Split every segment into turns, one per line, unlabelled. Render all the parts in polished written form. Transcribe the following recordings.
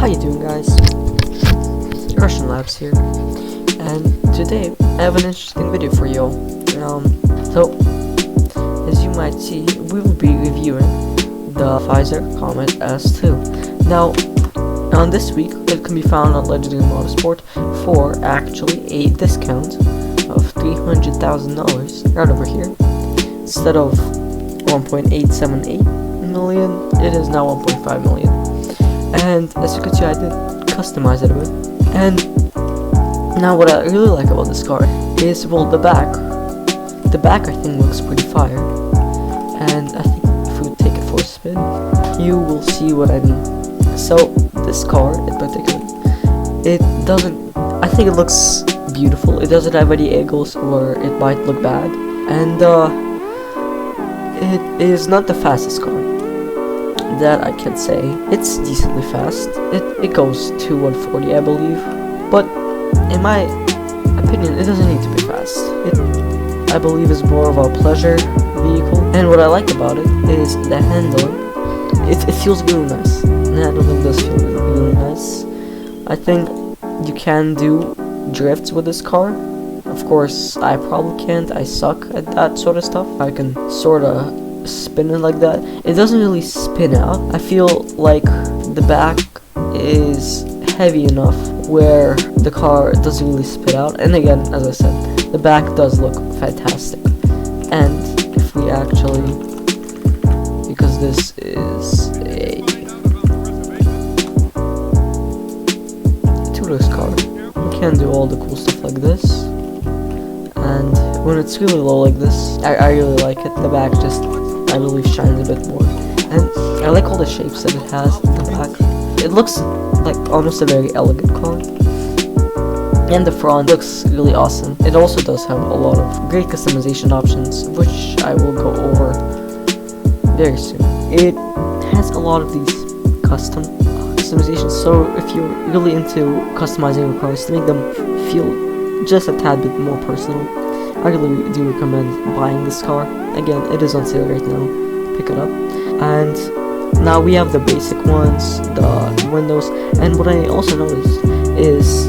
How you doing, guys? Russian Labs here, and today I have an interesting video for you all. So as you might see, we will be reviewing the Pfister Comet S2. Now, on this week, it can be found on Legendary Motorsport for actually a discount of $300,000 right over here. Instead of 1.878 million, it is now 1.5 million. And as you can see, I did customize it a bit. And now what I really like about this car is, well, the back I think looks pretty fire. And I think if we take it for a spin, you will see what I mean. So this car in particular, I think it looks beautiful. It doesn't have any angles where it might look bad. And it is not the fastest car, that I can say. It's decently fast. It goes to 140, I believe, but in my opinion, it doesn't need to be fast. I believe is more of a pleasure vehicle, and what I like about it is the handling. It feels really nice. The handling does feel really nice. I think you can do drifts with this car. Of course, I probably can't. I suck at that sort of stuff. I can sort of spin it like that. It doesn't really spin out. I feel like the back is heavy enough where the car doesn't really spit out. And again, as I said, the back does look fantastic. And if we actually, because this is a two-door car, we can do all the cool stuff like this. And when it's really low like this, I really like it. The back just, I believe, shines a bit more. And I like all the shapes that it has in the back. It looks like almost a very elegant car. And the front looks really awesome. It also does have a lot of great customization options, which I will go over very soon. It has a lot of these customizations, so if you're really into customizing your cars to make them feel just a tad bit more personal, I really do recommend buying this car. Again, it is on sale right now. Pick it up. And now we have the basic ones, the windows, and what I also noticed is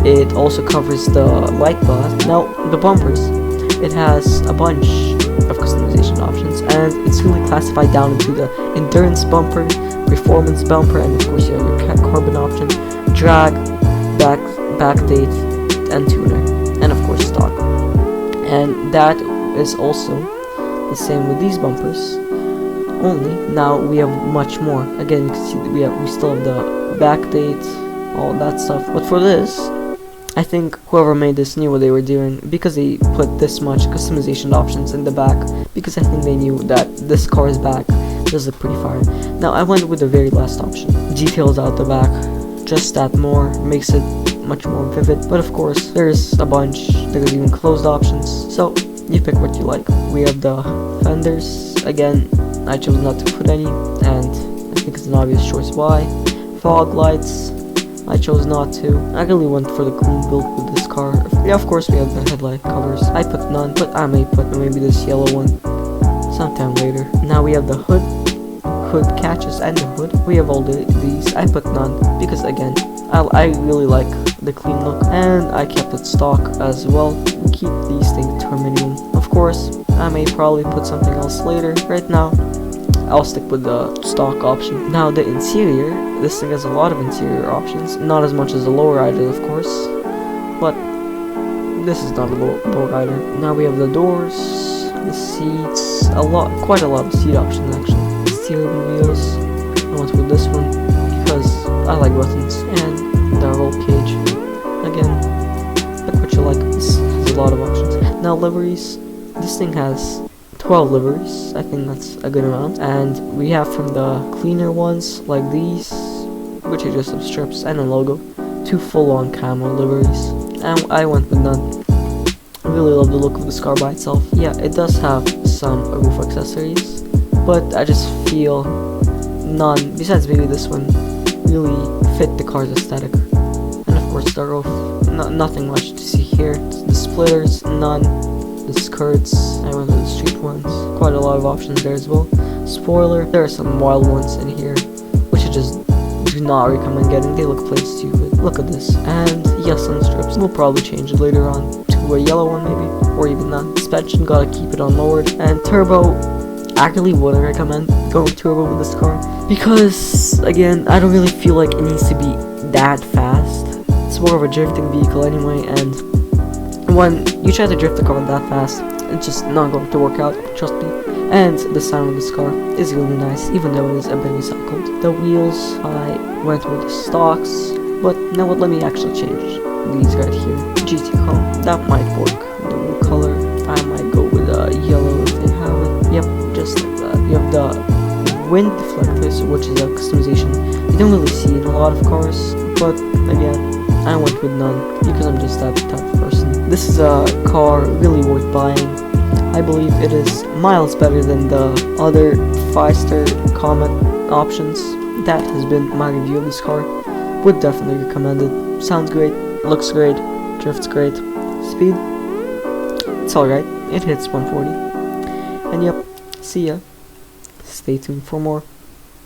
it also covers the light glass. Now, the bumpers, it has a bunch of customization options, and it's really classified down into the endurance bumper, performance bumper, and of course you have your carbon option, drag, backdate, and tuner, and of course stock. And that is also the same with these bumpers, only now we have much more. Again, you can see that we still have the backdate, all that stuff. But for this, I think whoever made this knew what they were doing, because they put this much customization options in the back, because I think they knew that this car's back does look pretty fire. Now I went with the very last option. Details out the back, just that more, makes it much more vivid. But of course, there's a bunch. There's even closed options, so you pick what you like. We have the fenders. Again, I chose not to put any, and I think it's an obvious choice why. Fog lights, I chose not to. I really went for the clean build with this car. Yeah, of course we have the headlight covers. I put none, but I may put maybe this yellow one sometime later. Now we have the hood catches and the hood. We have all these. I put none because again, I really like the clean look, and I kept it stock as well. Keep these things to a minimum. Of course, I may probably put something else later. Right now, I'll stick with the stock option. Now the interior, this thing has a lot of interior options. Not as much as the lowrider, of course, but this is not a lowrider. Now we have the doors, the seats, quite a lot of seat options actually. Steering wheels, I went with this one because I like buttons, and the roll cage. Again, pick what you like. This has a lot of options. Now liveries, this thing has 12 liveries. I think that's a good amount. And we have from the cleaner ones like these, which are just some strips and a logo, to full-on camo liveries. And I went with none. I really love the look of this car by itself. Yeah, it does have some roof accessories, but I just feel none, besides maybe this one, really fit the car's aesthetic. And of course the roof, nothing much to see here. The splitters, none. The skirts, I went with the street ones. Quite a lot of options there as well. Spoiler, there are some wild ones in here, which are just do not recommend getting. They look plain stupid. Look at this. And yes, sun strips. We'll probably change it later on to a yellow one maybe, or even none. Suspension, gotta keep it on lowered. And turbo, I really wouldn't recommend going turbo with this car, because again, I don't really feel like it needs to be that fast. It's more of a drifting vehicle anyway, and when you try to drift the car that fast, it's just not going to work out, trust me. And the sound of this car is really nice, even though it is a bit recycled. The wheels, I went with the stocks, but now let me actually change these right here. Gtao, that might work. The blue color, I might go with yellow if they have it. Yep, just like that. You have the wind deflectors, which is a customization you don't really see in a lot of cars, but again, I went with none because I'm just that type of person. This is a car really worth buying. I believe it is miles better than the other Pfister Comet options. That has been my review of this car. Would definitely recommend it. Sounds great, looks great, drifts great. Speed, it's alright. It hits 140. And yep, see ya. Stay tuned for more.